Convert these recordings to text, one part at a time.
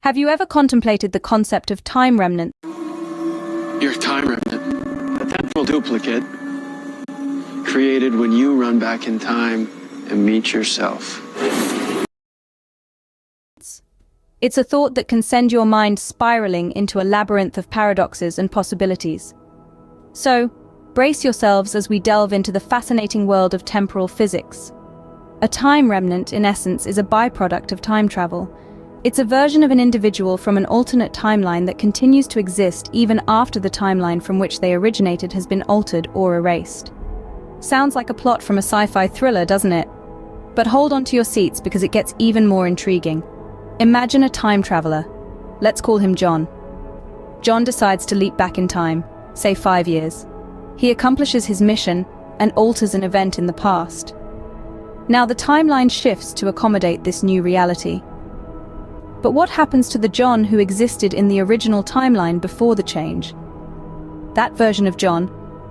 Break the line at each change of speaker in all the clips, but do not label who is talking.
Have you ever contemplated the concept of time remnant?
You're a time remnant, a temporal duplicate, created when you run back in time and meet yourself.
It's a thought that can send your mind spiraling into a labyrinth of paradoxes and possibilities. So, brace yourselves as we delve into the fascinating world of temporal physics. A time remnant, in essence, is a byproduct of time travel. It's a version of an individual from an alternate timeline that continues to exist even after the timeline from which they originated has been altered or erased. Sounds like a plot from a sci-fi thriller, doesn't it? But hold on to your seats because it gets even more intriguing. Imagine a time traveler. Let's call him John. John decides to leap back in time, say 5 years. He accomplishes his mission and alters an event in the past. Now the timeline shifts to accommodate this new reality. But what happens to the John who existed in the original timeline before the change? That version of John,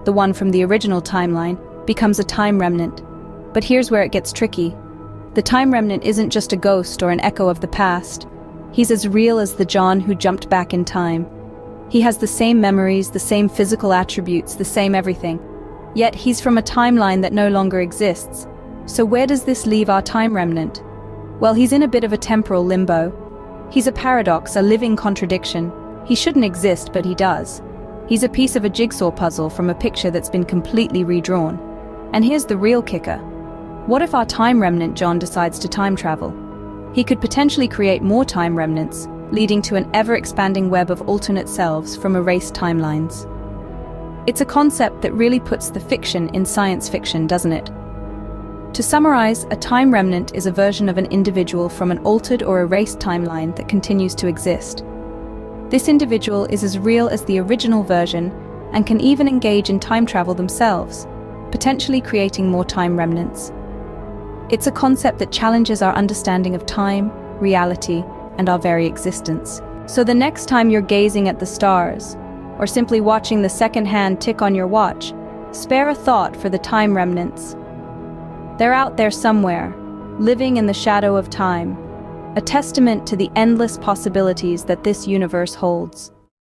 the one from the original timeline, becomes a time remnant. But here's where it gets tricky. The time remnant isn't just a ghost or an echo of the past. He's as real as the John who jumped back in time. He has the same memories, the same physical attributes, the same everything. Yet he's from a timeline that no longer exists. So where does this leave our time remnant? Well, he's in a bit of a temporal limbo. He's a paradox, a living contradiction. He shouldn't exist, but he does. He's a piece of a jigsaw puzzle from a picture that's been completely redrawn. And here's the real kicker. What if our time remnant John decides to time travel? He could potentially create more time remnants, leading to an ever-expanding web of alternate selves from erased timelines. It's a concept that really puts the fiction in science fiction, doesn't it? To summarize, a time remnant is a version of an individual from an altered or erased timeline that continues to exist. This individual is as real as the original version and can even engage in time travel themselves, potentially creating more time remnants. It's a concept that challenges our understanding of time, reality, and our very existence. So the next time you're gazing at the stars, or simply watching the second hand tick on your watch, spare a thought for the time remnants. They're out there somewhere, living in the shadow of time, a testament to the endless possibilities that this universe holds.